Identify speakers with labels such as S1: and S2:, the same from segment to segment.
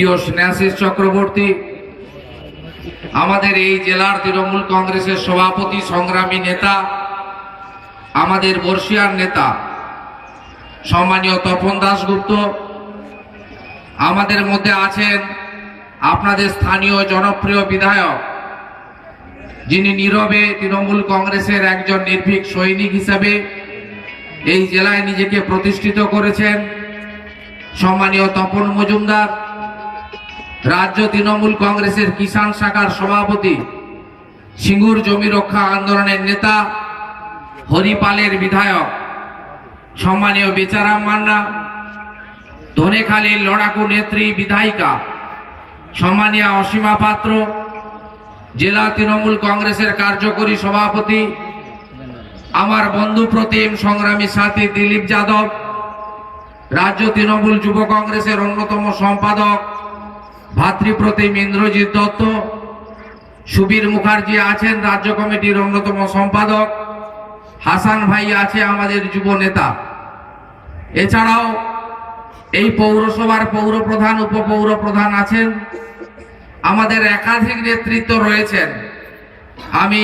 S1: প্রিয় স্নেহাশিস চক্রবর্তী, আমাদের এই জেলার তৃণমূল কংগ্রেসের সভাপতি, সংগ্রামী নেতা, আমাদের বর্ষিয়ার নেতা সম্মানীয় তপন দাশগুপ্ত, আমাদের মধ্যে আছেন আপনাদের স্থানীয় জনপ্রিয় বিধায়ক, যিনি নীরবে তৃণমূল কংগ্রেসের একজন নির্ভীক সৈনিক হিসেবে এই জেলায় নিজেকে প্রতিষ্ঠিত করেছেন, সম্মানীয় তপন মজুমদার, রাজ্য তৃণমূল কংগ্রেসের কিষাণ শাখার সভাপতি, সিঙ্গুর জমি রক্ষা আন্দোলনের নেতা, হরিপালের বিধায়ক সম্মানীয় বেচারাম মান্না, ধনেখালীর লড়াকু নেত্রী বিধায়িকা সম্মানীয় অসীমা পাত্র, জেলা তৃণমূল কংগ্রেসের কার্যকরী সভাপতি আমার বন্ধু প্রতিম সংগ্রামী সাথী দিলীপ যাদব, রাজ্য তৃণমূল যুব কংগ্রেসের অন্যতম সম্পাদক ভাতৃপ্রতিম ইন্দ্রজিৎ দত্ত, সুবীর মুখার্জি আছেন রাজ্য কমিটির অন্যতম সম্পাদক, হাসান ভাই আছে আমাদের যুব নেতা। এছাড়াও এই পৌরসভার পৌরপ্রধান, উপপৌরপ্রধান আছেন, আমাদের একাধিক নেতৃত্ব রয়েছেন। আমি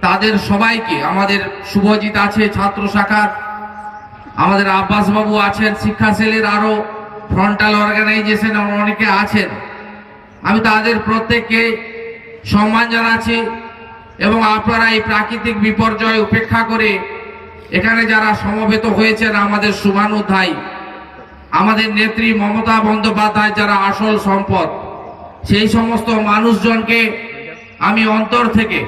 S1: তাদের সবাইকে, আমাদের শুভজিৎ আছে ছাত্র শাখার, আমাদের আব্বাস বাবু আছেন শিক্ষা সেলের, আরো ফ্রন্টাল অর্গানাইজেশন অনেকে আছেন, আমি তাদের প্রত্যেককে সম্মান জানাচ্ছি। এবং আপনারা এই প্রাকৃতিক বিপর্যয় উপেক্ষা করে এখানে যারা সমবেত হয়েছেন, আমাদের শুভানুধ্যায়ী, আমাদের নেত্রী মমতা বন্দ্যোপাধ্যায় যারা আসল সম্পদ, সেই সমস্ত মানুষজনকে আমি অন্তর থেকে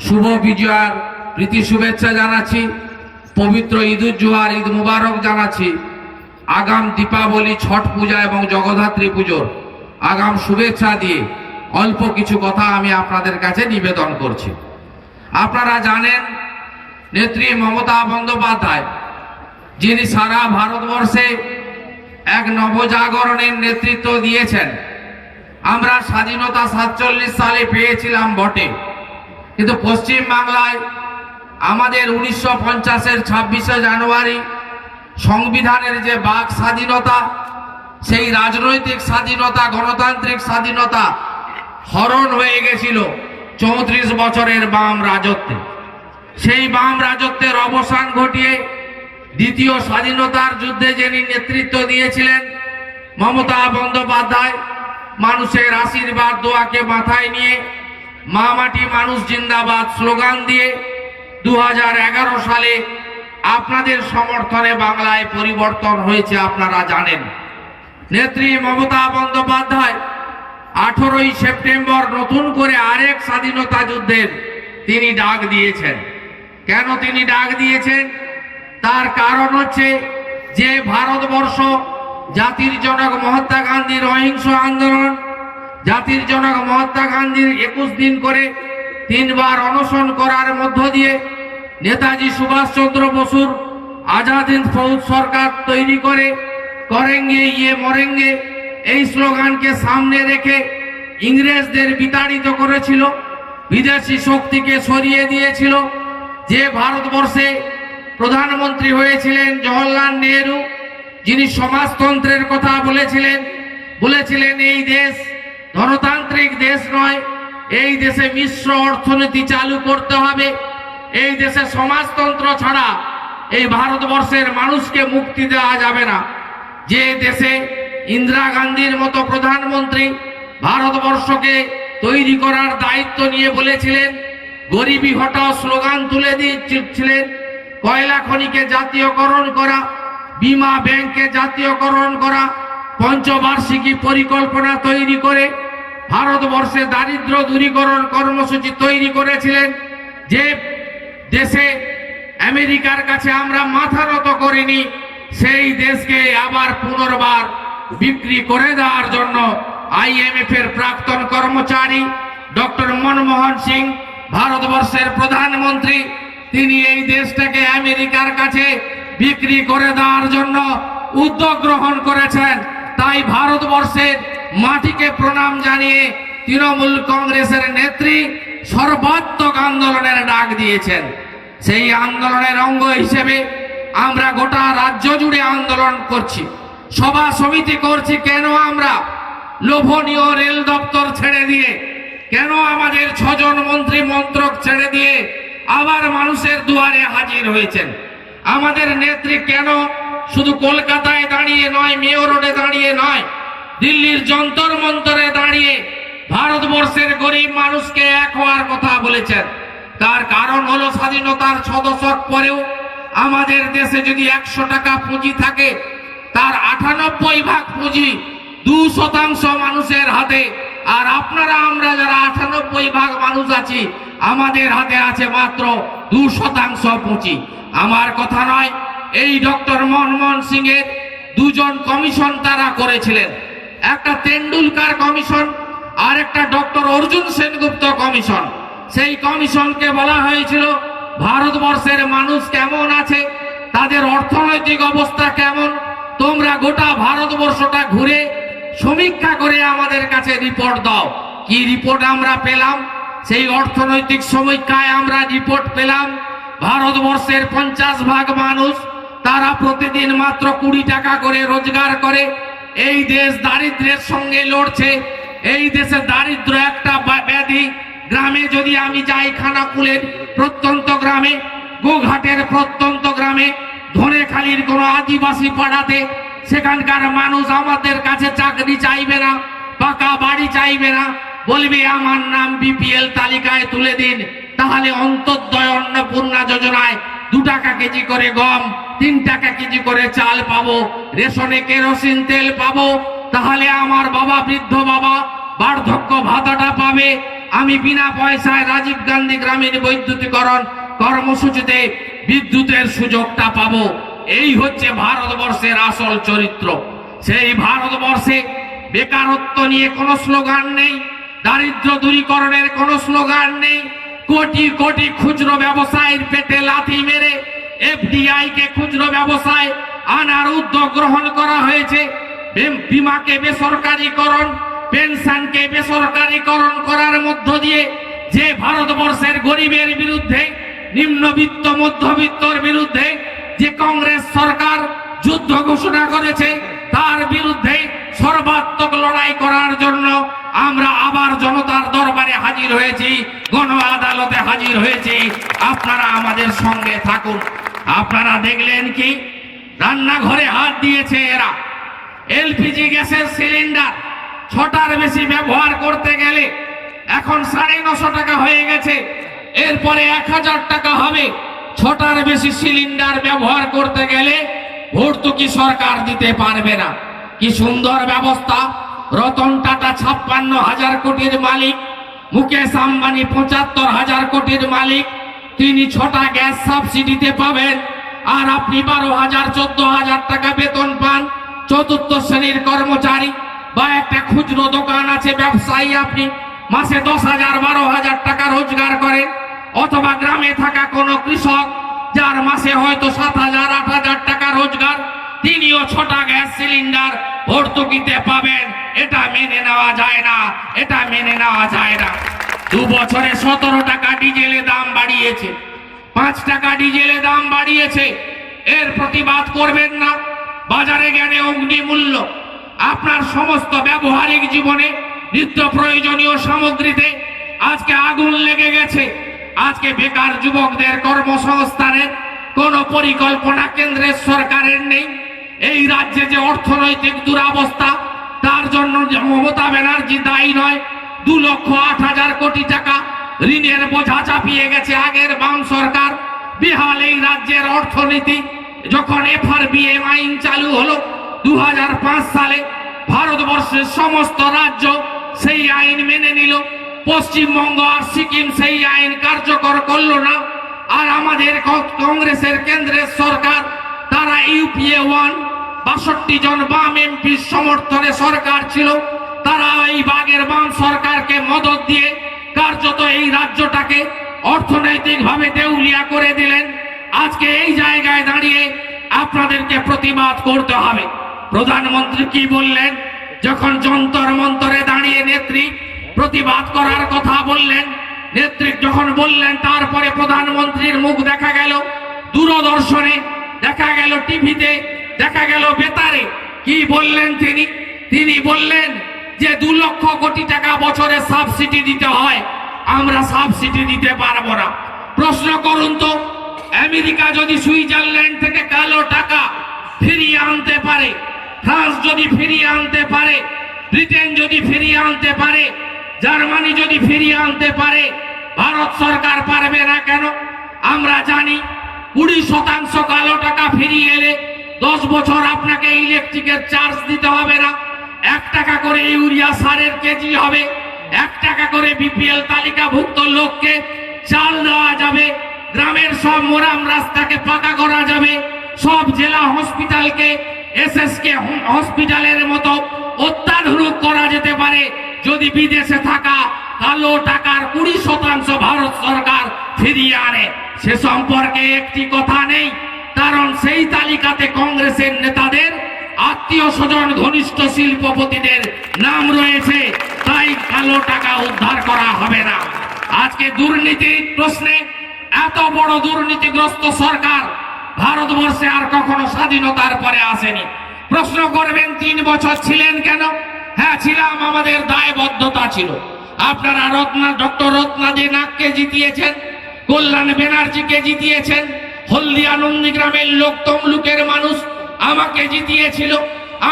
S1: শুভ বিজয়ার প্রীতি শুভেচ্ছা জানাচ্ছি, পবিত্র ঈদুজ্জোহার, ঈদ মুবারক জানাচ্ছি। আগাম দীপাবলি, ছট পূজা এবং জগদ্ধাত্রী পুজোর আগাম শুভেচ্ছা দিয়ে অল্প কিছু কথা আমি আপনাদের কাছে নিবেদন করছি। আপনারা জানেন নেত্রী মমতা বন্দ্যোপাধ্যায়, যিনি সারা ভারতবর্ষে এক নবজাগরণের নেতৃত্ব দিয়েছেন। আমরা স্বাধীনতা 47 সালে পেয়েছিলাম বটে, কিন্তু পশ্চিম বাংলায় আমাদের 1950-এর 26শে জানুয়ারি সংবিধানের যে বাক স্বাধীনতা, সেই রাজনৈতিক স্বাধীনতা, গণতান্ত্রিক স্বাধীনতা হরণ হয়ে গেছিল 34 বছরের বাম রাজত্বে। সেই বাম রাজত্বের অবসান ঘটিয়ে দ্বিতীয় স্বাধীনতার যুদ্ধে যিনি নেতৃত্ব দিয়েছিলেন মমতা বন্দ্যোপাধ্যায়, মানুষের আশীর্বাদ দোয়াকে মাথায় নিয়ে মা মাটি মানুষ জিন্দাবাদ স্লোগান দিয়ে 2011 সালে আপনাদের সমর্থনে বাংলায় পরিবর্তন হয়েছে, আপনারা জানেন। নেত্রী মমতা বন্দ্যোপাধ্যায় 18ই সেপ্টেম্বর নতুন করে আরেক স্বাধীনতা যুদ্ধের তিনি ডাক দিয়েছেন। কেন তিনি ডাক দিয়েছেন? তার কারণ হচ্ছে যে ভারতবর্ষ জাতির জনক মহাত্মা গান্ধীর অহিংস আন্দোলন, জাতির জনক মহাত্মা গান্ধীর 21 দিন করে 3 বার অনশন করার মধ্য দিয়ে নেতাজি সুভাষচন্দ্র বসুর আজাদ হিন্দ ফৌজ সরকার তৈরি করে করেঙ্গে ইয়ে মরেঙ্গে এই স্লোগানকে সামনে রেখে ইংরেজদের বিতাড়িত করেছিল, বিদেশি শক্তিকে সরিয়ে দিয়েছিল। যে ভারতবর্ষে প্রধানমন্ত্রী হয়েছিলেন জওহরলাল নেহরু, যিনি সমাজতন্ত্রের কথা বলেছিলেন এই দেশ গণতান্ত্রিক দেশ নয়, এই দেশে মিশ্র অর্থনীতি চালু করতে হবে, এই দেশে সমাজতন্ত্র ছাড়া এই ভারতবর্ষের মানুষকে মুক্তি দেওয়া যাবে না। যে দেশে ইন্দিরা গান্ধীর মতো প্রধানমন্ত্রী ভারতবর্ষকে তৈরি করার দায়িত্ব নিয়ে বলেছিলেন, গরিবি হটাও স্লোগান তুলে দিয়েছিলেন, কয়লা খনিকে জাতীয়করণ করা, বীমা ব্যাংককে জাতীয়করণ করা, পঞ্চবার্ষিকী পরিকল্পনা তৈরি করে ভারতবর্ষে দারিদ্র দূরীকরণ কর্মসূচি তৈরি করেছিলেন। যে দেশে আমেরিকার কাছে আমরা মাথা নত করিনি, সেই দেশকে আবার পুনর্বার বিক্রি করে দেওয়ার জন্য IMF এর প্রাক্তন কর্মচারী ডক্টর মনমোহন সিং, ভারতবর্ষের প্রধানমন্ত্রী, তিনি এই দেশটাকে আমেরিকার কাছে বিক্রি করে দেওয়ার জন্য উদ্যোগ গ্রহণ করেছেন। তাই ভারতবর্ষের মাটিকে প্রণাম জানিয়ে তৃণমূল কংগ্রেসের নেত্রী সর্বাত্মক আন্দোলনের ডাক দিয়েছেন। সেই আন্দোলনের অঙ্গ হিসেবে আমরা গোটা রাজ্য জুড়ে আন্দোলন করছি, সভা সমিতি করছি। কেন আমরা লোভনীয় রেল দপ্তর ছেড়ে দিয়ে, কেন আমাদের 6 জন মন্ত্রী মন্ত্রক ছেড়ে দিয়ে আবার মানুষের দুয়ারে হাজির হয়েছেন? আমাদের নেত্রী কেন শুধু কলকাতায় দাঁড়িয়ে নয়, মেয়র রোডে দাঁড়িয়ে নয়, দিল্লির যন্তর মন্তরে দাঁড়িয়ে ভারতবর্ষের গরিব মানুষকে এক হওয়ার কথা বলেছেন? তার কারণ হলো স্বাধীনতার 6 দশক পরেও আমাদের দেশে যদি 100 টাকা পুঁজি থাকে, তার 98 ভাগ পুঁজি 2% মানুষের হাতে। আর আপনারা আমরা যারা 98 ভাগ মানুষ আছি, আমাদের হাতে আছে মাত্র 2% পুঁজি। আমার কথা নয়, এই ডক্টর মনমোহন সিং এর 2 জন কমিশন তারা করেছিলেন, একটা তেন্ডুলকার কমিশন আর একটা ডক্টর অর্জুন সেনগুপ্ত কমিশন। সেই কমিশনকে বলা হয়েছিল ভারতবর্ষের মানুষ কেমন আছে, তাদের অর্থনৈতিক অবস্থা কেমন, তোমরা গোটা ভারতবর্ষটা ঘুরে সমীক্ষা করে আমাদের কাছে রিপোর্ট দাও। কি রিপোর্ট আমরা পেলাম? সেই অর্থনৈতিক সমীক্ষায় আমরা রিপোর্ট পেলাম ভারতবর্ষের 50 ভাগ মানুষ তারা প্রতিদিন মাত্র 20 টাকা করে রোজগার করে। এই দেশ দারিদ্র্যের সঙ্গে লড়ছে। এই দেশে দারিদ্র একটা ব্যাধি। গ্রামে যদি আমি যাই, খানাকুলের প্রত্যন্ত গ্রামে, গোঘাটের প্রত্যন্ত গ্রামে, ধনেখালির কোনো আদিবাসী পাড়াতে, সেখানকার মানুষ আমাদের কাছে চাকরি চাইবে না, পাকা বাড়ি চাইবে না, বলবে আমার নাম বিপিএল তালিকায় তুলে দিন, তাহলে অন্তর্দয় অন্নপূর্ণা যোজনায় 2 টাকা কেজি করে গম, 3 টাকা কেজি করে চাল পাবো, রেশনে কেরোসিন তেল পাবো, তাহলে আমার বাবা, বৃদ্ধ বাবা বার্ধক্য ভাতাটা পাবে, আমি বিনা পয়সায় রাজীব গান্ধী গ্রামীণ বৈদ্যুতিকরণ কর্মসূচিতে বিদ্যুতের সুযোগটা পাবো। এই হচ্ছে ভারতবর্ষের আসল চরিত্র। সেই ভারতবর্ষে বেকারত্ব নিয়ে কোনো স্লোগান নেই, দারিদ্র দূরীকরণের কোনো স্লোগান নেই। কোটি কোটি খুচরো ব্যবসায়ীর পেটে লাথি মেরে এফডিআই কে খুচরো ব্যবসায় আনার উদ্যোগ গ্রহণ করা হয়েছে। বিমাকে বেসরকারীকরণ, পেনশনকে বেসরকারীকরণ করার মধ্য দিয়ে যে ভারতবর্ষের গরিবের বিরুদ্ধে, নিম্নবিত্ত মধ্যবিত্তর বিরুদ্ধে যে কংগ্রেস সরকার যুদ্ধ ঘোষণা করেছে, তার বিরুদ্ধে সর্বাত্মক লড়াই করার জন্য আমরা আবার জনতার দরবারে হাজির হয়েছি, গণ আদালতে হাজির হয়েছি। আপনারা আমাদের সঙ্গে থাকুন। আপনারা দেখলেন কি রান্নাঘরে হাত দিয়েছে এরা। এলপিজি গ্যাসের সিলিন্ডার 6টার বেশি ব্যবহার করতে গেলে এখন 950 টাকা হয়ে গেছে, এরপরে 1000 টাকা হবে। 6টার বেশি সিলিন্ডার ব্যবহার করতে গেলে ভর্তুকি সরকার দিতে পারবে না। কি সুন্দর ব্যবস্থা! রতন টাটা 56,000 কোটির মালিক, মুকেশ আম্বানি 75,000 কোটির মালিক, তিনি 6টা গ্যাস সাবসিডিতে পাবেন, আর আপনি 12,000 14,000 টাকা বেতন পান। 4র্থ শ্রেণীর কর্মচারী বা একটা খুচরো দোকান আছে ব্যবসায়ী, আপনি মাসে 10,000 12,000 টাকা রোজগার করেন। অথবা গ্রামে থাকা কোনো কৃষক যার মাসে হয়তো 7,000 8,000 টাকা রোজগার, তিনিও 6টা গ্যাস সিলিন্ডার ভর্তুকিতে পাবেন। এটা মেনে নেওয়া যায় না, এটা মেনে নেওয়া যায় না। 2 বছরে 17 টাকা ডিজেলের দাম বাড়িয়েছে, 5 টাকা ডিজেলের দাম বাড়িয়েছে। এর প্রতিবাদ করবেন না? বাজারে গেলে অগ্নি মূল্য, আপনার সমস্ত ব্যবহারিক জীবনে নিত্য প্রয়োজনীয় সামগ্রীতে আজকে আগুন লেগে গেছে। আজকে বেকার যুবকদের কর্মসংস্থানের কোনো পরিকল্পনা কেন্দ্রের সরকারের নেই। এই রাজ্যে যে অর্থনৈতিক দুরবস্থা, তার জন্য মমতা ব্যানার্জি দায়ী নয়। 2,08,000 কোটি টাকা ঋণের বোঝা চাপিয়ে গেছে আগের বাম সরকার। বেহাল এই রাজ্যের অর্থনীতি। যখন এফআরবিএম আইন চালু হলো 2005 সালে, ভারতবর্ষের সমস্ত রাজ্য সেই আইন মেনে নিল। পশ্চিমবঙ্গ আর সিকিম সেই আইন কার্যকর করলো না। আর আমাদের কংগ্রেসের কেন্দ্রের সরকার, তারা ইউপিএ 1 62 জন বাম এমপির সমর্থনে সরকার ছিল, তারা এই বাগের বাম সরকারকে মদত দিয়ে কার্যত এই রাজ্যটাকে অর্থনৈতিকভাবে দেউলিয়া করে দিলেন। আজকে এই জায়গায় দাঁড়িয়ে আপনাদেরকে প্রতিবাদ করতে হবে। প্রধানমন্ত্রী কি বললেন যখন যন্তর মন্তরে দাঁড়িয়ে নেত্রী প্রতিবাদ করার কথা বললেন? নেত্রী যখন বললেন, তারপরে প্রধানমন্ত্রীর মুখ দেখা গেল দূরদর্শনে, দেখা গেল টিভিতে, দেখা গেল বেতারে। কি বললেন তিনি? তিনি বললেন যে 2 লক্ষ কোটি টাকা বছরে সাবসিডি দিতে হয়, আমরা সাবসিডি দিতে পারবো না। প্রশ্ন করুন তো, আমেরিকা যদি সুইজারল্যান্ড থেকে কালো টাকা ফিরিয়ে আনতে পারে, ফ্রান্স যদি ফিরিয়ে আনতে পারে, ব্রিটেন যদি ফিরিয়ে আনতে পারে, জার্মানি যদি ফিরিয়ে আনতে পারে, ভারত সরকার পারবে না কেন? আমরা জানি 20% কালো টাকা ফিরিয়ে এলে 10 বছর আপনাকে ইলেকট্রিকের চার্জ দিতে হবে না, 1 টাকা করে ইউরিয়া সারের কেজি হবে, 1 টাকা করে বিপিএল তালিকাভুক্ত লোককে চাল দেওয়া যাবে, গ্রামের সব মোরাম রাস্তাকে পাকা করা যাবে, সব জেলা হসপিটালকে এসএসকে হসপিটালের মতো অত্যাধুনিক করা যেতে পারে যদি বিদেশে থাকা কালো টাকার 20% ভারত সরকার ফিরিয়ে আনে। সে সম্পর্কে একটি কথা নেই, কারণ সেই তালিকাতে কংগ্রেসের নেতাদের আত্মীয় স্বজন ঘনিষ্ঠ শিল্পপতিদের নাম রয়েছে, তাই কালো টাকা উদ্ধার করা হবে না। আজকে দুর্নীতির প্রশ্নে এত বড় দুর্নীতিগ্রস্ত সরকার ভারতবর্ষে আর কখনো স্বাধীনতার পরে আসেনি। প্রশ্ন করবেন 3 বছর ছিলেন কেন? হ্যাঁ ছিলাম, আমাদের দায়বদ্ধতা ছিল। আপনারা ডক্টর রত্নাজি নাগকে জিতিয়েছেন, কল্যাণ ব্যানার্জিকে জিতিয়েছেন, হলদিয়া নন্দীগ্রামের লোক তমলুকের মানুষ আমাকে জিতিয়েছিল।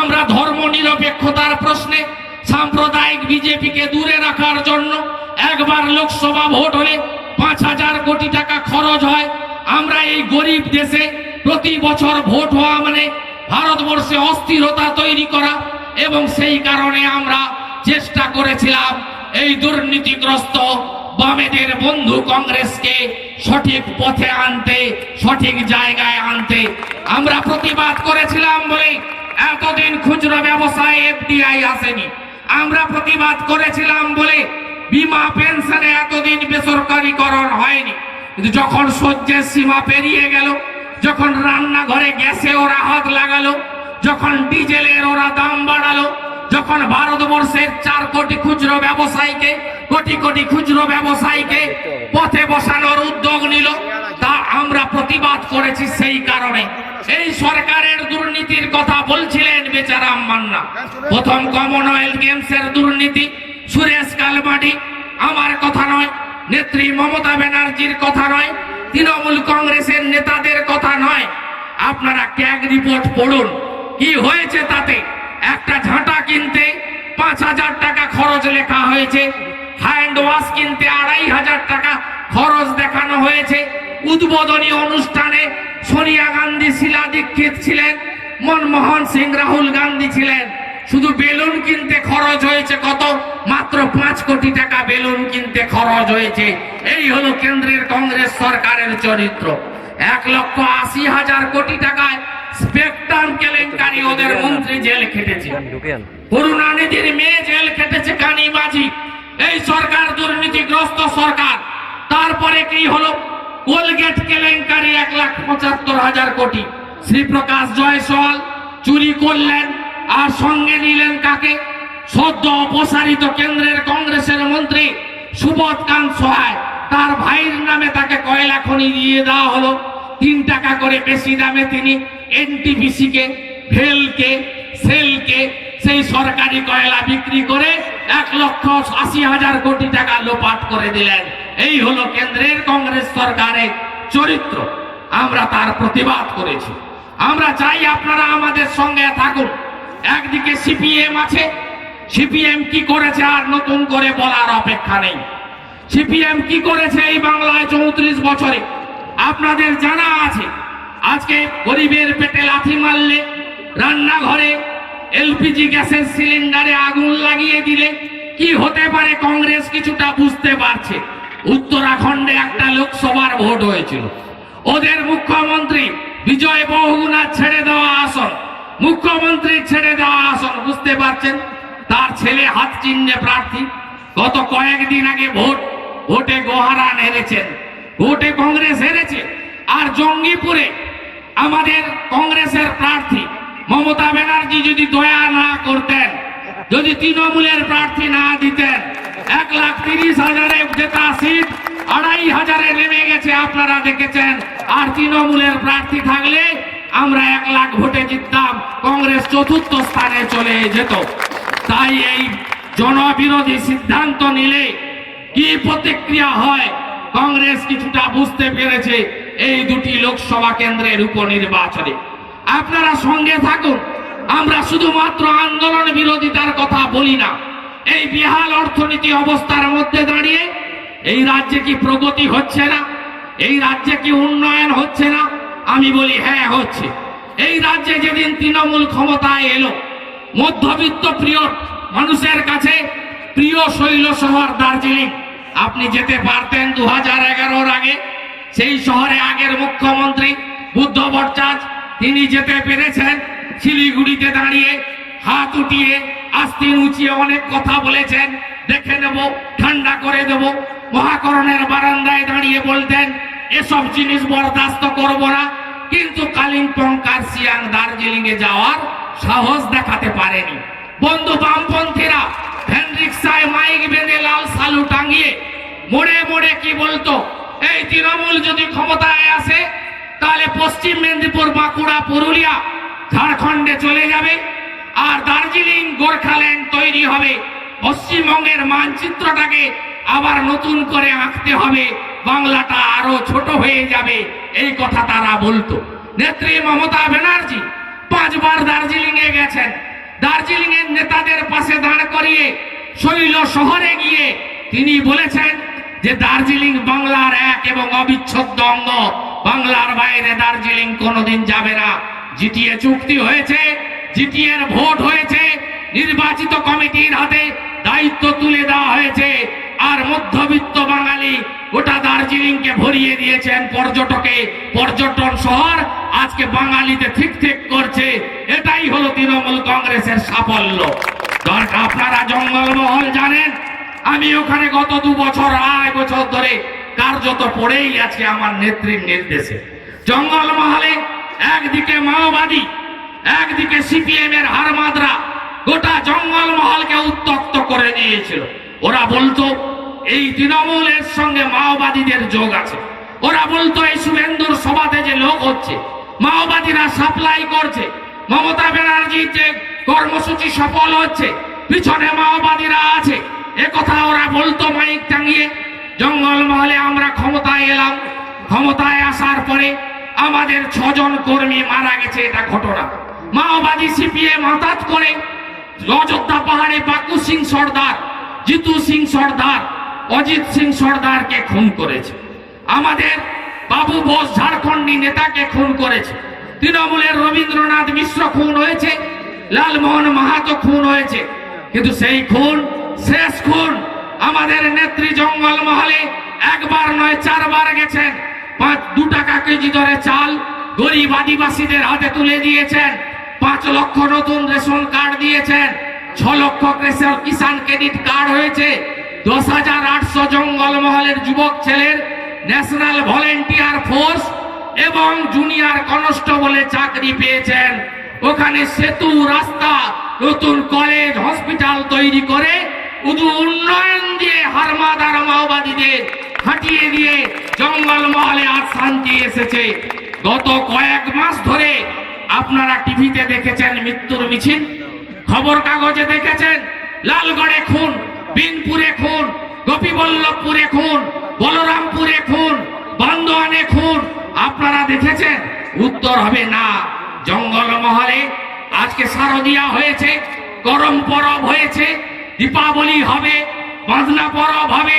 S1: আমরা ধর্ম নিরপেক্ষতার প্রশ্নে সাম্প্রদায়িক বিজেপিকে দূরে রাখার জন্য একবার লোকসভা ভোট হলে 5,000 কোটি টাকা খরচ হয়। আমরা এই গরিব দেশে প্রতি বছর ভোট হওয়া মানে ভারতবর্ষে অস্থিরতা তৈরি করা, এবং সেই কারণে আমরা চেষ্টা করেছিলাম এই দুর্নীতিগ্রস্ত বামেদের বন্ধু কংগ্রেসকে সঠিক পথে আনতে, সঠিক জায়গায় আনতে। আমরা প্রতিবাদ করেছিলাম বলে এতদিন খুচরো ব্যবসায় এফডিআই আসেনি। আমরা প্রতিবাদ করেছিলাম বলে বিমা পেনশনে এতদিন বেসরকারীকরণ হয়নি। কিন্তু যখন সহ্যের সীমা পেরিয়ে গেল, যখন রান্নাঘরে গ্যাসে ওরা হাত লাগালো, যখন ডিজেলের ওরা দাম বাড়ালো, যখন ভারতবর্ষের 4 কোটি খুচরো ব্যবসায়ীকে, কোটি কোটি খুচরো ব্যবসায়ীকে পথে বসানোর উদ্যোগ নিল, তা আমরা প্রতিবাদ করেছি। সেই কারণে এই সরকারের দুর্নীতির কথা বলছিলেন বেচারাম মান্না। প্রথম কমনওয়েলথ গেমসের দুর্নীতি সুরেশ কালমাডি, আমার কথা নয়, নেত্রী মমতা ব্যানার্জির কথা নয়, তৃণমূল কংগ্রেসের নেতাদের কথা নয়। আপনারা ক্যাগ রিপোর্ট পড়ুন, কি হয়েছে তাতে। একটা ঝাঁটা কিনতে 5,000 টাকা খরচ লেখা হয়েছে, হ্যান্ড ওয়াশ কিনতে 2,500 টাকা খরচ দেখানো হয়েছে। উদ্বোধনী অনুষ্ঠানে সোনিয়া গান্ধী, শীলা দীক্ষিত ছিলেন, মনমোহন সিং, রাহুল গান্ধী ছিলেন। শুধু বেলুন কিনতে খরচ হয়েছে কত? মাত্র 5 কোটি টাকা বেলুন কিনতে খরচ হয়েছে। এই হলো কেন্দ্রের কংগ্রেস সরকারের চরিত্র। 1,80,000 কোটি টাকায় স্পেকট্রাম কেলেঙ্কারি ওদের মন্ত্রী জেল খেটেছে, করুণানিধির মেয়ে জেল খেটেছে কানি মাঝি। এই সরকার দুর্নীতিগ্রস্ত সরকার। তারপরে কি হলো? কোলগেট কেলেঙ্কারি 1,75,000 কোটি। শ্রীপ্রকাশ জয়সওয়াল চুরি করলেন, আর সঙ্গে নিলেন কাকে? সদ্য অপসারিত কেন্দ্রের কংগ্রেসের মন্ত্রী সুবোধ কান্ত সহায়। তার ভাইয়ের নামে তাকে কয়লা খনি দিয়ে দেওয়া হলো। 3 টাকা করে বেশি দামে তিনি এনটিপিসি কে, ভেলকে, সেলকে সেই সরকারি কয়লা বিক্রি করে 1,80,000 কোটি টাকা লোপাট করে দিলেন। এই হলো কেন্দ্রের কংগ্রেস সরকারের চরিত্র। আমরা তার প্রতিবাদ করেছি। আমরা চাই আপনারা আমাদের সঙ্গে থাকুন। একদিকে সিপিএম আছে, সিপিএম কি করেছে আর নতুন করে বলার অপেক্ষা নেই। সিপিএম কি করেছে এই বাংলায় 34 বছরে আপনাদের জানা আছে। আজকে গরিবের পেটে লাথি মারলে, রান্নাঘরে এলপিজি গ্যাসের সিলিন্ডারে আগুন লাগিয়ে দিলে কি হতে পারে কংগ্রেস কিছুটা বুঝতে পারছে। উত্তরাখণ্ডে একটা লোকসভার ভোট হয়েছিল, ওদের মুখ্যমন্ত্রী বিজয় বহুগুণা ছেড়ে দেওয়া আসন, মুখ্যমন্ত্রী ছেড়ে দেওয়া আসন, বুঝতে পারছেন? তার ছেলে হাত চিহ্নে প্রার্থী। গত কয়েকদিন আগে ভোটে গোহারান হেরেছেন, ভোটে কংগ্রেস হেরেছে। আর জঙ্গিপুরে আমাদের কংগ্রেসের প্রার্থী মমতা ব্যানার্জি যদি দয়া না করতেন, যদি তৃণমূলের প্রার্থী না দিতেন, 1,30,000 জেতা সিট 2,500 নেমে গেছে, আপনারা দেখেছেন। আর তৃণমূলের প্রার্থী থাকলে আমরা 1,00,000 ভোটে জিততাম, কংগ্রেস 4র্থ স্থানে চলে যেত। তাই এই জনবিরোধী সিদ্ধান্ত নিলে কি প্রতিক্রিয়া হয় কংগ্রেস কিছুটা বুঝতে পেরেছে এই দুটি লোকসভা কেন্দ্রের উপনির্বাচনে। আপনারা সঙ্গে থাকুন, আমরা শুধুমাত্র আন্দোলন বিরোধিতার কথা বলি না। এই বেহাল অর্থনীতি অবস্থার মধ্যে দাঁড়িয়ে এই রাজ্যে কি প্রগতি হচ্ছে না? এই রাজ্যে কি উন্নয়ন হচ্ছে না? আমি বলি হ্যাঁ হচ্ছে। এই রাজ্যে যেদিন তৃণমূল ক্ষমতায় এলো, মধ্যবিত্ত প্রিয় মানুষের কাছে প্রিয় শৈল শহর দার্জিলিং আপনি যেতে পারতেন 2011-র আগে। সেই শহরে আগের মুখ্যমন্ত্রী বুদ্ধ ভট্টাচার্য তিনি যেতে পেরেছেন। শিলিগুড়িতে দাঁড়িয়ে হাত উঠিয়ে আস্তিন উঁচিয়ে অনেক কথা বলেছেন, দেখে নেব, ঠান্ডা করে দেব। মহাকরণের বারান্দায় দাঁড়িয়ে বলতেন এসব জিনিস বরদাস্ত করব না। কিন্তু কালিম্পং, কার্শিয়াং, দার্জিলিং এ যাওয়ার সাহস দেখাতে পারেনি। বন্ধু বামপন্থীরা ভ্যান রিক্সায় মাইক বেঁধে লাল সালু টাঙিয়ে মোড়ে মোড়ে কি বলতো, এই তৃণমূল যদি ক্ষমতায় আসে তাহলে পশ্চিম মেদিনীপুর, বাঁকুড়া, পুরুলিয়া, ঝাড়খণ্ডে চলে যাবে আর দার্জিলিং, গোর্খাল্যান্ড তৈরি হবে। পশ্চিমবঙ্গের মানচিত্রটাকে আবার নতুন করে আঁকতে হবে, বাংলাটা আরো ছোট হয়ে যাবে, এই কথা তারা বলতো। নেত্রী মমতা ব্যানার্জি 5 বার দার্জিলিং এ গেছেন। দার্জিলিং এর নেতাদের পাশে দাঁড় করিয়ে শৈল শহরে গিয়ে তিনি বলেছেন যে দার্জিলিং বাংলার এক এবং অবিচ্ছেদ্য অঙ্গ, বাংলার বাইরে দার্জিলিং কোনোদিন যাবে না। জিটিএ চুক্তি হয়েছে, জিটিএর ভোট হয়েছে, নির্বাচিত কমিটির হাতে দায়িত্ব তুলে দেওয়া হয়েছে। আর মধ্যবিত্ত বাঙালি গোটা দার্জিলিংকে ভরিয়ে দিয়েছেন পর্যটকে, পর্যটন শহর আজকে বাঙালিতে ঠিক ঠিক করছে। এটাই হলো তৃণমূল কংগ্রেসের সাফল্য। আপনারা জঙ্গলমহল জানেন, আমি ওখানে গত 2 বছর, 2.5 বছর ধরে কার্যত পড়েই আছি আমার নেত্রীর নির্দেশে। জঙ্গলমহলে একদিকে মাওবাদী, একদিকে সিপিএম এর হারমাদরা গোটা জঙ্গলমহলকে উত্তক্ত করে দিয়েছিল। ওরা বলতো এই তৃণমূলের সঙ্গে মাওবাদীদের যোগ আছে। ওরা বলতো এই শুভেন্দুর সভাতে যে লোক হচ্ছে মাওবাদীরা সাপ্লাই করছে, মমতা ব্যানার্জির যে কর্মসূচি সফল হচ্ছে পিছনে মাওবাদীরা আছে, একথা ওরা বলতো মাইক টাঙিয়ে। জঙ্গলমহলে আমরা ক্ষমতায় এলাম, ক্ষমতায় আসার পরে আমাদের 6 জন কর্মী মারা গেছে, এটা ঘটনা। মাওবাদী সিপিএম হঠাৎ করে অযোধ্যা পাহাড়ে বাকু সিং সর্দার, জিতু সিং সর্দার, অজিত সিং সর্দারকে খুন করেছে। আমাদের বাবু বোস ঝাড়খণ্ডী নেতাকে খুন করেছে। তৃণমূলের রবীন্দ্রনাথ মিশ্র খুন হয়েছে, লালমোহন মাহাতো খুন হয়েছে। কিন্তু সেই খুন, শেষ খুন, আমাদের নেত্রী জঙ্গলমহলে 1 বার নয় 4 বার গেছেন। 2 টাকা কেজি দরে চাল গরিব আদিবাসীদের হাতে তুলে দিয়েছেন। 5 লক্ষ নতুন রেশন কার্ড দিয়েছেন। 6 লক্ষ কিষাণ ক্রেডিট কার্ড হয়েছে। 10,800 জঙ্গলমহলের যুবক ছেলের ন্যাশনাল ভলেন্টিয়ার ফোর্স এবং জুনিয়র কনস্টেবলে চাকরি পেয়েছেন। ওখানে সেতু, রাস্তা, নতুন কলেজ, হসপিটাল তৈরি করে শুধু উন্নয়ন দিয়ে হারমাদার মাওবাদীদের হাঁটিয়ে দিয়ে জঙ্গলমহলে আর শান্তি এসেছে। গত কয়েক মাস ধরে আপনারা টিভিতে দেখেছেন মৃত্যুর মিছিল, খবর কাগজে দেখেছেন লালগড়ে খুন, বিনপুরে খুন, গোপীবল্লভপুরে খুন, বলরামপুরে খুন, বান্দোয়ানে খুন। আপনারা দেখেছেন? উত্তর হবে না। জঙ্গলমহলে আজকে শারদিয়া হয়েছে, করম পরব হয়েছে, দীপাবলি হবে, বাঁধনা পরব হবে,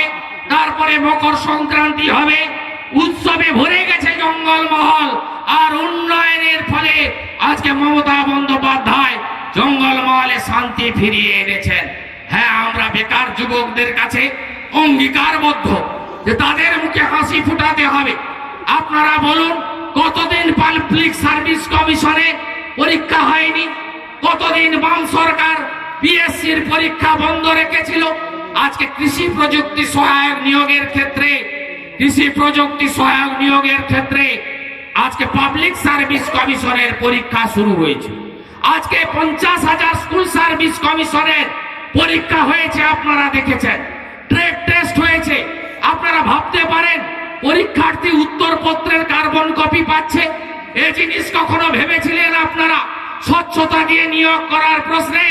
S1: তারপরে মকর সংক্রান্তি হবে। উৎসবে ভরে গেছে জঙ্গলমহল। আর উন্নয়নের ফলে আজকে মমতা বন্দ্যোপাধ্যায় জঙ্গলমহলে শান্তি ফিরিয়ে এনেছেন। হ্যাঁ, আমরা বেকার যুবকদের কাছে অঙ্গীকারবদ্ধ যে তাদের মুখে হাসি ফুটাতে হবে। আপনারা বলুন, কতদিন পাবলিক সার্ভিস কমিশনে পরীক্ষা হয়নি? কতদিন বাম সরকার পিএসসির পরীক্ষা বন্ধ রেখেছিল? আজকে কৃষি প্রযুক্তি সহায়ক নিয়োগের ক্ষেত্রে আজকে পাবলিক সার্ভিস কমিশনের পরীক্ষা শুরু হয়েছে। আজকে 50,000 স্কুল সার্ভিস কমিশনের পরীক্ষা হয়েছে, আপনারা দেখেছেন। ট্রেড টেস্ট হয়েছে। আপনারা ভাবতে পারেন পরীক্ষার্থী উত্তরপত্রের কার্বন কপি পাচ্ছে? এই জিনিস কখনো ভেবেছিলেন আপনারা? স্বচ্ছতা দিয়ে নিয়োগ করার প্রশ্নে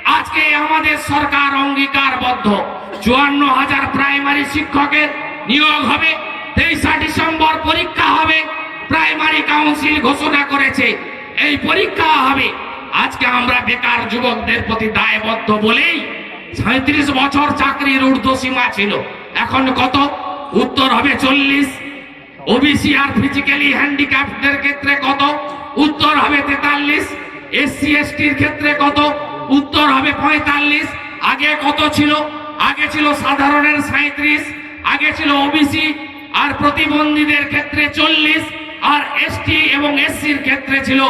S1: আজকে আমাদের সরকার অঙ্গীকারবদ্ধ 54,000 প্রাইমারি শিক্ষকের নিয়োগ হবে। 23 ডিসেম্বর পরীক্ষা হবে, প্রাইমারি কাউন্সিল ঘোষণা করেছে এই পরীক্ষা হবে। আজকে আমরা বেকার যুবকদের প্রতি দায়বদ্ধ বলেই 37 বছর চাকরির ঊর্ধ্বসীমা ছিল, এখন কত? উত্তর হবে 40। ওবিসি আর ফিজিক্যালি হ্যান্ডিক্যাপদের ক্ষেত্রে কত? উত্তর হবে 43। এসসি এসটির ক্ষেত্রে কত? উত্তর হবে 45। আগে কত ছিল? আগে ছিল সাধারণের 37, আগে ছিল ওবিসি আর প্রতিবন্ধীদের ক্ষেত্রে 40, আর এসটি এবং এসসির ক্ষেত্রে ছিল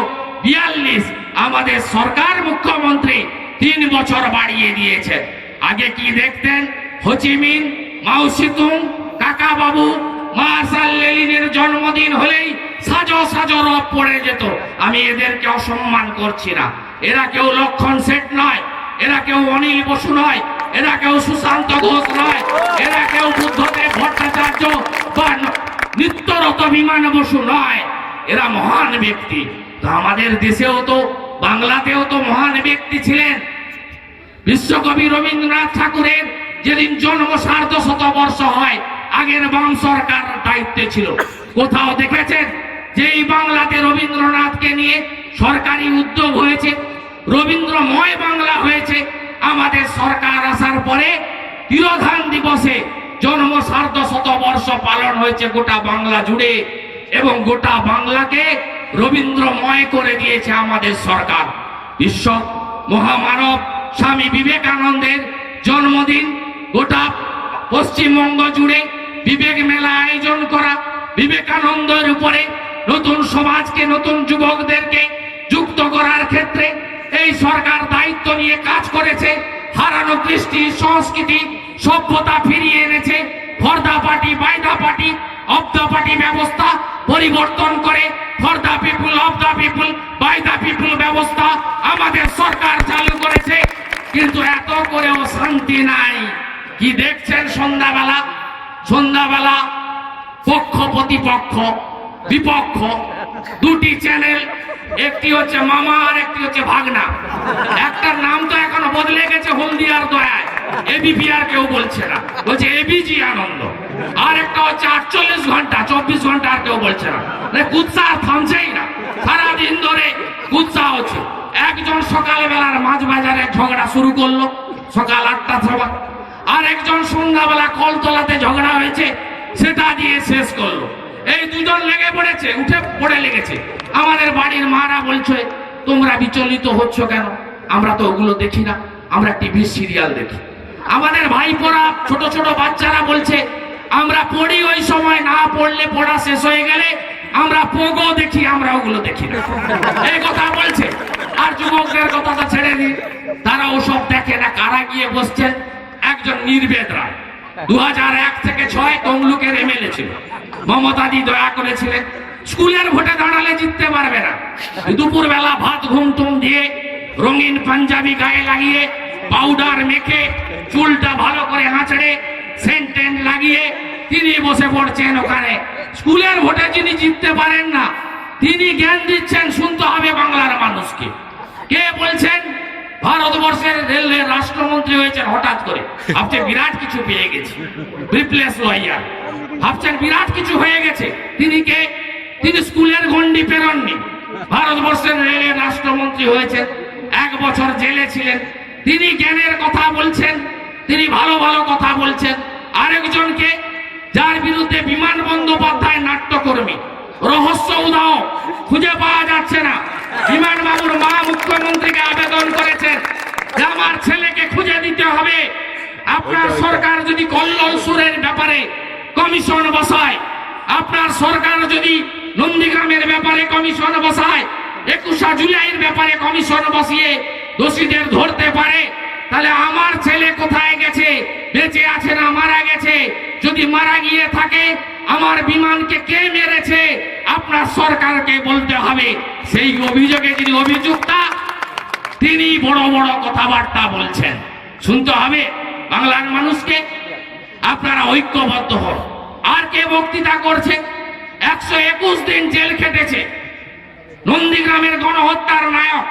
S1: 42। আমাদের সরকার মুখ্যমন্ত্রী 3 বছর বাড়িয়ে দিয়েছেন। আগে কি দেখতেন? হোচিমিন, মাও সেতুং, কাকা বাবু, মার্শাল লেনিনের জন্মদিন হলেই সাজো সাজো রব পড়ে যেত। আমি এদেরকে অসম্মান করছি না, এরা কেউ লক্ষণ শেঠ নয়, এরা কেউ অনিল বসু নয়, এরা কেউ সুশান্ত ঘোষ নয়, এরা কেউ বুদ্ধদেব ভট্টাচার্য বা নিত্যরত বিমান বসু নয়, এরা মহান ব্যক্তি। তো আমাদের দেশেও তো, বাংলাতেও তো মহান ব্যক্তি ছিলেন। বিশ্বকবি রবীন্দ্রনাথ ঠাকুরের যেদিন জন্ম 150 হয়, আগের বাম সরকার দায়িত্বে ছিল। কোথাও দেখেছেন যে এই বাংলাতে রবীন্দ্রনাথকে নিয়ে সরকারি উদ্যোগ হয়েছে, রবীন্দ্রময় বাংলা হয়েছে? আমাদের সরকার আসার পরে তিরোধান দিবসে জন্ম 150 পালন হয়েছে গোটা বাংলা জুড়ে, এবং গোটা বাংলাকে রবীন্দ্রময় করে দিয়েছে আমাদের সরকার। বিশ্ব মহামানব স্বামী বিবেকানন্দের জন্মদিন গোটা পশ্চিমবঙ্গ জুড়ে বিবেক মেলা আয়োজন করা, বিবেকানন্দের উপরে নতুন সমাজকে, নতুন যুবকদেরকে যুক্ত করার ক্ষেত্রে এই সরকার দায়িত্ব নিয়ে কাজ করেছে। হারানো কৃষ্টি, সংস্কৃতি, সভ্যতা ফিরিয়ে এনেছে। For the party, by the party, of the party ব্যবস্থা পরিবর্তন করে for the people, of the people, by the people ব্যবস্থা আমাদের সরকার চালু করেছে। কিন্তু এত করেও শান্তি নাই। কি দেখছেন সন্ধ্যাবেলা? সন্ধ্যাবেলা পক্ষ প্রতিপক্ষ, বিপক্ষ, দুটি চ্যানেল, একটি হচ্ছে মামা আর একটি হচ্ছে ভাগনা। একটার নাম তো এখনো বদলে গেছে হলদিয়ার দয়ায়, এবিপি আর কেউ বলছে না, বলছে এবিজি আনন্দ। আর একটা হচ্ছে 48 ঘন্টা, 24 ঘন্টা আর কেউ বলছে না। কুৎসা থামছেই না, সারাদিন ধরে কুৎসা হচ্ছে। একজন সকালবেলার মাছ বাজারে ঝগড়া শুরু করলো সকাল 8টার সময়, আর একজন সন্ধ্যাবেলা কলতলাতে ঝগড়া হয়েছে সেটা দিয়ে শেষ করলো। এই দুজন লেগে পড়েছে, উঠে পড়ে লেগেছে। আমাদের বাড়ির মারা বলছে তোমরা বিচলিত হচ্ছ কেন? আমরা তো ওগুলো দেখি না, আমরা টিভি সিরিয়াল দেখি। আমাদের ভাইপোরা, ছোট ছোট বাচ্চারা বলছে আমরা পড়ি, ওই সময় না পড়লে পড়া শেষ হয়ে গেলে আমরা পোগো দেখি, আমরা ওগুলো দেখি না, এই কথা বলছে। আর যুবকদের কথাটা ছেড়ে দিই, তারা ওসব দেখে না। কারা গিয়ে বসছেন? একজন নির্বেদ রায়, 2001 থেকে 6 তমলুকের এমএলএ ছিল। মমতাদি দয়া করেছিলেন, স্কুলের ভোটে দাঁড়ালে জিততে পারবে না। দুপুর বেলা ভাত ঘুমটুম দিয়ে, রঙিন পাঞ্জাবি গায়ে লাগিয়ে, পাউডার মেখে, চুলটা ভালো করে আঁচড়ে, সেন্টেন লাগিয়ে তিনি বসে পড়ছেন ওখানে। স্কুলের ভোটে যিনি জিততে পারেন না, তিনি জ্ঞান দিচ্ছেন। শুনতে হবে বাংলার মানুষকে। কে বলছেন? ভারতবর্ষের রেলের রাষ্ট্রমন্ত্রী হয়েছেন হঠাৎ করে, ভাবছেন বিরাট কিছু পেয়ে গেছে, রিপ্লেস লয়ার, ভাবছেন বিরাট কিছু হয়ে গেছে। তিনি কে? তিনি স্কুলের গন্ডি পেরননি, ভারতবর্ষের রেলের রাষ্ট্রমন্ত্রী হয়েছেন, 1 বছর জেলে ছিলেন। তিনি জ্ঞানের কথা বলছেন, তিনি ভালো ভালো কথা বলছেন। আরেকজনকে, যার বিরুদ্ধে বিমান বন্দ্যোপাধ্যায় নাট্যকর্মী, রহস্য উদাও, খুঁজে পাওয়া যাচ্ছে না। বিমান বাবুর মা মুখ্যমন্ত্রীকে আবেদন করেছেন যে আমার ছেলেকে খুঁজে দিতে হবে। আপনার সরকার যদি কল্লোল সুরের ব্যাপারে কমিশন বসায়, আপনার সরকার যদি নন্দীগ্রামের ব্যাপারে কমিশন বসায়, 21শে জুলাইয়ের ব্যাপারে কমিশন বসিয়ে দোষীদের ধরতে পারে, তাহলে আমার ছেলে কোথায় গেছে, বেঁচে আছে না মারা গেছে, যদি মারা গিয়ে থাকে আমার বিমানকে কে মেরেছে, আপনার সরকারকে বলতে হবে। সেই অভিযোগে যিনি অভিযুক্তা, তিনি বড় বড় কথাবার্তা বলছেন, শুনতে হবে বাংলার মানুষকে। আপনারা ঐক্যবদ্ধ হন। আর কে বক্তৃতা করছে? 121 দিন জেল খেটেছে নন্দীগ্রামের গণহত্যার নায়ক,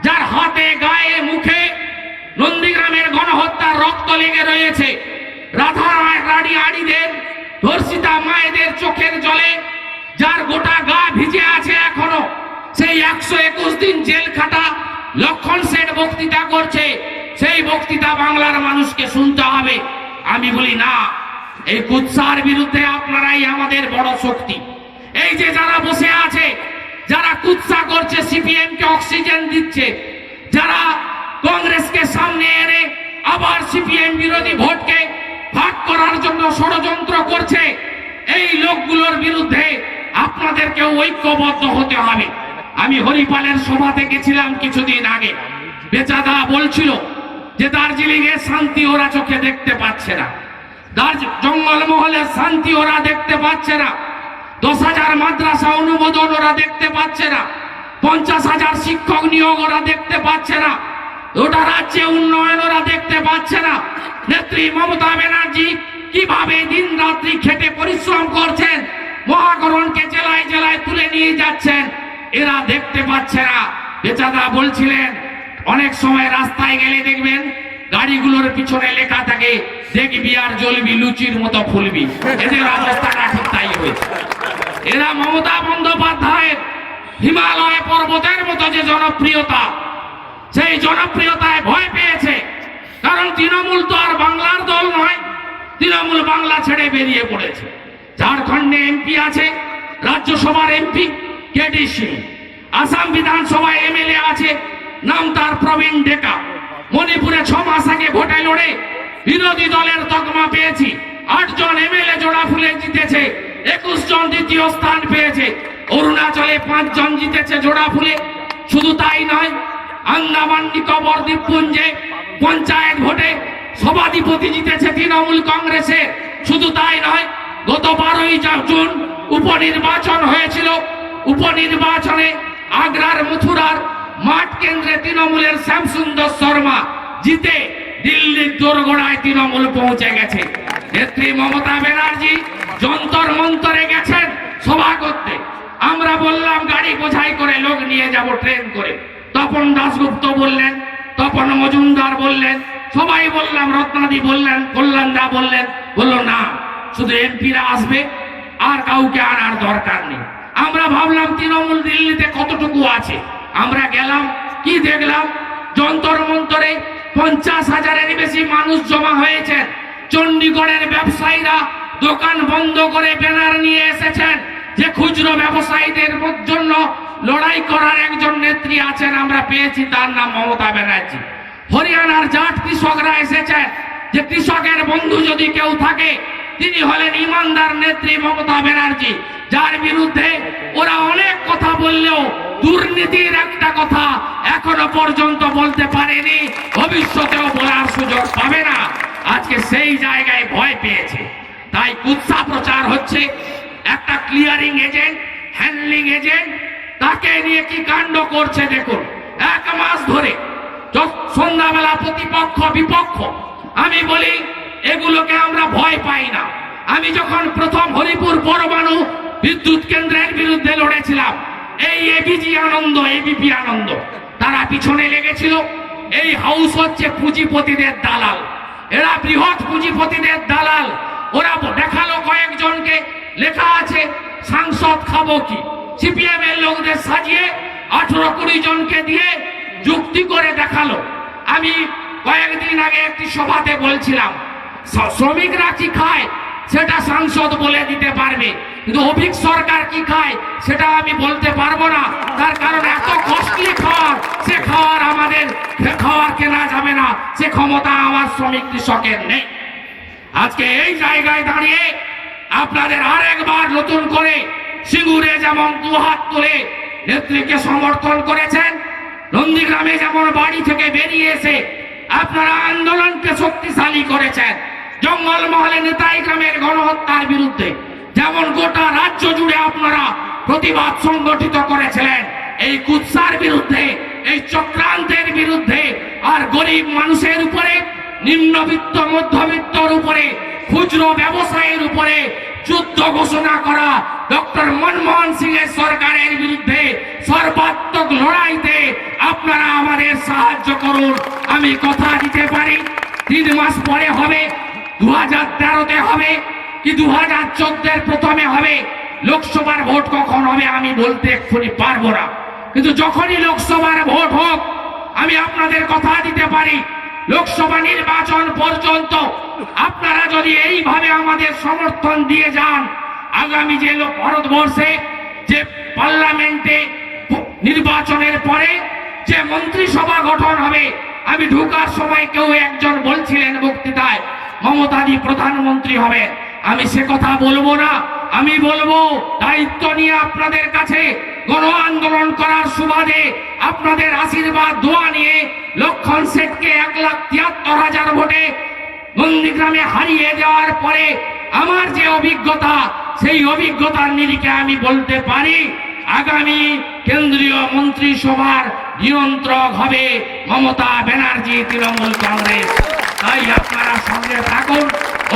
S1: যার হাতে, গায়ে, মুখে নন্দীগ্রামের গণহত্যার রক্ত লেগে রয়েছে, রাধা রানী আড়িদের ধর্ষিতা মায়েদের চোখের জলে যার গোটা গা ভিজে আছে এখনো, সেই 121 দিন জেল খাটা লক্ষণ সেন বক্তৃতা করছে, সেই বক্তৃতা বাংলার মানুষকে শুনতে হবে। আমি বলি না, এই কুৎসার বিরুদ্ধে আপনারাই আমাদের বড় শক্তি। এই যে যারা বসে আছে, যারা কুৎসা করছে, সিপিএম কে অক্সিজেন দিচ্ছে, যারা কংগ্রেসকে সামনে এনে আবার সিপিএম বিরোধী ভোটকে ভাগ করার জন্য ষড়যন্ত্র করছে, এই লোকগুলোর বিরুদ্ধে আপনাদেরকে ঐক্যবদ্ধ হতে হবে। আমি হরিপালের সভাতে গেছিলাম কিছুদিন আগে, বেচাদা বলছিল যে দার্জিলিং এর শান্তি ওরা চোখে দেখতে পাচ্ছে না, জঙ্গলমহলের শান্তি ওরা দেখতে পাচ্ছে না, 10,000 মাদ্রাসা অনুমোদন ওরা দেখতে পাচ্ছে না, 50,000 শিক্ষক নিয়োগ ওরা দেখতে পাচ্ছে না, ওটা রাজ্যে উন্নয়ন ওরা দেখতে পাচ্ছে না। নেত্রী মমতা ব্যানার্জি কিভাবে দিন রাত্রি খেটে পরিশ্রম করছেন, মহাকরণকে জেলায় জেলায় তুলে নিয়ে যাচ্ছেন, এরা দেখতে পাচ্ছে না। বেচাদা বলছিলেন অনেক সময় রাস্তায় গেলে দেখবেন গাড়িগুলোর পিছনে লেখা থাকে দেখবি আর জ্বলবি লুচির মতো ফুলবি। এদের অবস্থাটা ঠিক তাই হয়েছে। এরা মমতা বন্দ্যোপাধ্যায়ের হিমালয় পর্বতের মতো যে জনপ্রিয়তা, সেই জনপ্রিয়তায় ভয় পেয়েছে। কারণ তৃণমূল তো আর বাংলার দল নয়, তৃণমূল বাংলা ছেড়ে বেরিয়ে পড়েছে। ঝাড়খণ্ডে এমপি আছে, রাজ্যসভার এমপি কেডি সিং, আসাম বিধানসভায় এমএলএ আছে, নাম তার প্রবীণ ডেকা। মণিপুরে 6 মাস আগে ভোটে লড়ে বিরোধী দলের তকমা পেয়েছি, 8 জন এমএলএ জোড়া ফুলে জিতেছে, 21 জন দ্বিতীয় স্থান পেয়েছে। অরুণাচলে 5 জন জিতেছে জোড়া ফুলে। শুধু তাই নয়, আন্দামান নিকোবর দ্বীপপুঞ্জে পঞ্চায়েত ভোটে সভাধিপতি জিতেছে তৃণমূল কংগ্রেসের। শুধু তাই নয়, গত 12ই জুন উপনির্বাচন হয়েছিল, উপনির্বাচনে আগ্রার মথুরার মাঠ কেন্দ্রে তৃণমূলের শ্যামসুন্দর শর্মা জিতে দিল্লির দোরগোড়ায় তৃণমূল পৌঁছে গেছে। নেত্রী মমতা ব্যানার্জি যন্তর মন্তরে গেছেন সভা করতে। আমরা বললাম গাড়ি বোঝাই করে লোক নিয়ে যাব ট্রেন করে, তপন দাশগুপ্ত বললেন, তপন মজুমদার বললেন, সবাই বললাম, রত্নাদি বললেন, কল্যাণদা বললেন, বললো না শুধু এমপিরা আসবে, আর কাউকে আনার দরকার নেই। আমরা ভাবলাম তৃণমূল দিল্লিতে কতটুকু আছে। আমরা গেলাম, কি দেখলাম, যন্তর মন্তরে 50,000-এর বেশি মানুষ জমা হয়েছেন। চণ্ডীগড়ের ব্যবসায়ীরা দোকান বন্ধ করে ব্যানার নিয়ে এসেছেন যে খুচরো ব্যবসায়ীদের জন্য লড়াই করার একজন নেত্রী আছেন, আমরা পেয়েছি, তার নাম মমতা ব্যানার্জি। হরিয়ানার জাট কৃষকরা এসেছেন যে কৃষকের বন্ধু যদি কেউ থাকে তিনি হলেন ইমানদার নেত্রী মমতা ব্যানার্জি, যার বিরুদ্ধে ওরা অনেক কথা বললেও দুর্নীতির একটা কথা এখনো পর্যন্ত বলতে পারেনি, ভবিষ্যতেও বলার সুযোগ পাবে না। আজকে সেই জায়গায় ভয় পেয়েছে, তাই কুৎসা প্রচার হচ্ছে। একটা ক্লিয়ারিং এজেন্ট, হ্যান্ডলিং এজেন্ট, তাকে নিয়ে কি কাণ্ড করছে দেখুন। 1 মাস ধরে সন্ধ্যাবেলা প্রতিপক্ষ বিপক্ষ, আমি বলি এগুলোকে আমরা ভয় পাই না। আমি যখন প্রথম হরিপুর পরমাণু বিদ্যুৎ কেন্দ্রের বিরুদ্ধে লড়েছিলাম, এই এবিজি আনন্দ, এবিপি আনন্দ, তারা পিছনে লেগেছিল। এই হাউস হচ্ছে পুঁজিপতিদের দালাল, এরা বৃহৎ পুঁজিপতিদের দালাল। ওরা দেখালো কয়েকজনকে, লেখা আছে সাংসদ খাবো কি, সিপিএম এর লোকদের সাজিয়ে 18-20 জনকে দিয়ে যুক্তি করে দেখালো। আমি কয়েকদিন আগে একটি সভাতে বলছিলাম, শ্রমিকরা কি খায় সেটা সাংসদ বলে দিতে পারবে, কিন্তু অভিক সরকার কি খায় সেটা আমি বলতে পারবো না। তার কারণ এত কষ্টলি খাওয়ার, সে খাওয়ার আমাদের খাওয়ার কেনা যাবে না, সে ক্ষমতা আমার শ্রমিক কৃষকের নেই। আজকে এই জায়গায় দাঁড়িয়ে আপনাদের আরেকবার নতুন করে সিঙ্গুরে যেমন 2 হাত তুলে নেত্রীকে সমর্থন করেছেন, নন্দীগ্রামে যেমন বাড়ি থেকে বেরিয়ে এসে আপনারা আন্দোলনকে শক্তিশালী করেছেন, জঙ্গলমহলে নিতাই গ্রামের গণহত্যার বিরুদ্ধে যেমন গোটা রাজ্য জুড়ে আপনারা প্রতিবাদ সংগঠিত করেছিলেন, এই কুৎসার বিরুদ্ধে, এই চক্রান্তের বিরুদ্ধে, আর গরিব মানুষের উপরে, নিম্নবিত্ত মধ্যবিত্তর উপরে, খুচরো ব্যবসায়ের উপরে যুদ্ধ ঘোষণা করা ডক্টর মনমোহন সিং এর সরকারের বিরুদ্ধে সর্বাত্মক লড়াইতে আপনারা আমাদের সাহায্য করুন। আমি কথা দিতে পারি 3 মাস পরে হবে, 2013-তে হবে কি 2014-এর প্রথমে হবে, লোকসভার ভোট কখন হবে আমি বলতে এক্ষুনি পারবো না, কিন্তু যখনই লোকসভার ভোট হোক আমি আপনাদের কথা দিতে পারি লোকসভা নির্বাচন পর্যন্ত আপনারা যদি এইভাবে আমাদের সমর্থন দিয়ে যান, আগামী যে ভারতবর্ষে যে পার্লামেন্টে নির্বাচনের পরে যে মন্ত্রিসভা গঠন হবে, আমি ঢোকার সময় কেউ একজন বলছিলেন বক্তৃতায় মমতাদি প্রধানমন্ত্রী হবে, আমি সে কথা বলবো না। আমি বলবো দায়িত্ব নিয়ে আপনাদের কাছে গণ আন্দোলন করার সুবাদে আপনাদের আশীর্বাদ দোয়া নিয়ে লক্ষণ শেঠকে 1,73,000 ভোটে নন্দীগ্রামে হারিয়ে দেওয়ার পরে আমার যে অভিজ্ঞতা, সেই অভিজ্ঞতার নিরিখে আমি বলতে পারি আগামী কেন্দ্রীয় মন্ত্রিসভার নিয়ন্ত্রক হবে মমতা ব্যানার্জি, তৃণমূল কংগ্রেস। তাই আপনারা সঙ্গে থাকুন,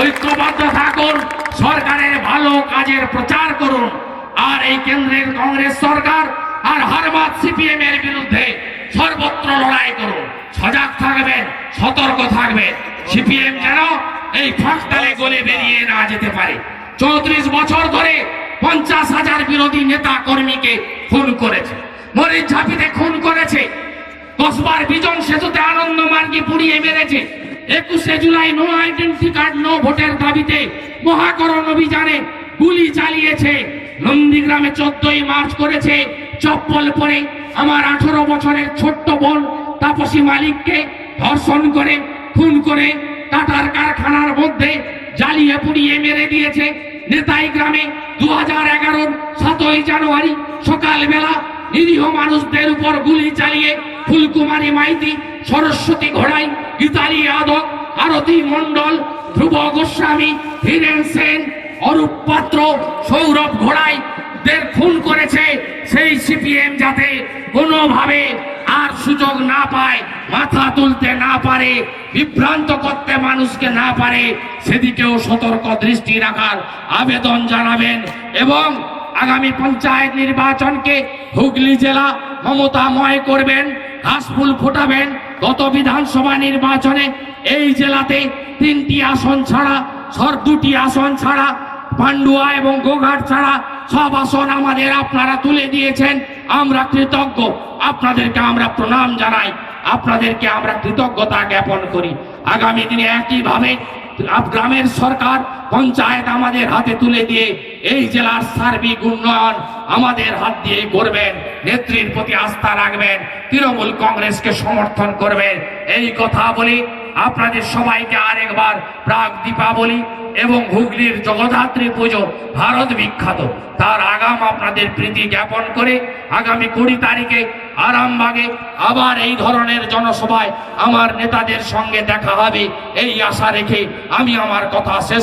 S1: ঐক্যবদ্ধ থাকুন, সরকারের ভালো কাজের প্রচার করুন, আর এই কেন্দ্রের কংগ্রেস সরকার আর হারবাদ সিপিএম এর বিরুদ্ধে সর্বত্র লড়াই করুন। সজাগ থাকবেন, সতর্ক থাকবেন, সিপিএম যেন এই ফাঁকতালে গলে বেরিয়ে না যেতে পারে। 34 বছর ধরে 50,000 বিরোধী নেতা কর্মীকে খুন করেছে, মরিচঝাপিতে খুন করেছে, কসবার বিজন সেতুতে আনন্দ মার্গে পুড়িয়ে মেরেছে, 21শে জুলাই নো আইডেন্টি কার্ড নো ভোটের দাবিতে মহাকরণ অভিযানে গুলি চালিয়েছে, নন্দীগ্রামে 14ই মার্চ করেছে চপ্পল পরে আমার 18 বছরের ছোট্ট বোন তাপসী মালিককে ধর্ষণ করে খুন করে টাটার কারখানার মধ্যে জ্বালিয়ে পুড়িয়ে মেরে দিয়েছে। নেতাই গ্রামে 2011-র 7ই জানুয়ারি সকালবেলা নিরীহ মানুষদের উপর গুলি চালিয়ে ফুলকুমারী মাইতি, সরস্বতী ঘোড়াই, গীতালি যাদব, আরতি মণ্ডল, ধ্রুব গোস্বামী, হীরেন সেন, অরূপ পাত্র, সৌরভ ঘোড়াই দের খুন করেছে। সেই সিপিএম যাতে কোনোভাবে আর সুযোগ না পায়, মাথা তুলতে না পারে, বিভ্রান্ত করতে মানুষকে না পারে, সেদিকেও সতর্ক দৃষ্টি রাখার আবেদন জানাবেন। এবং আগামী পঞ্চায়েত নির্বাচনকে হুগলি জেলা মমতাময় করবেন, ঘাসফুল ফোটাবেন। গত বিধানসভা নির্বাচনে এই জেলাতে 3টি আসন ছাড়া, 2টি আসন ছাড়া, পান্ডুয়া এবং গোঘাট ছাড়া সব আসন আমাদের আপনারা তুলে দিয়েছেন। আমরা কৃতজ্ঞ, আপনাদেরকে আমরা প্রণাম জানাই, আপনাদেরকে আমরা কৃতজ্ঞতা জ্ঞাপন করি। আগামী দিনে একইভাবে গ্রামের সরকার, পঞ্চায়েত আমাদের হাতে তুলে দিয়ে এই জেলার সার্বিক উন্নয়ন আমাদের হাত দিয়ে করবেন। নেত্রীর প্রতি আস্থা রাখবেন, তৃণমূল কংগ্রেসকে সমর্থন করবেন। এই কথা বলি আপনাদের সবাইকে আরেকবার প্রাক দীপাবলি এবং হুগলির জগদ্ধাত্রী পুজো ভারত বিখ্যাত, তার আগাম আপনাদের প্রীতি জ্ঞাপন করে আগামী 20 তারিখে আরামবাগে আবার এই ধরনের জনসভায় আমার নেতাদের সঙ্গে দেখা হবে, এই আশা রেখে আমি আমার কথা শেষ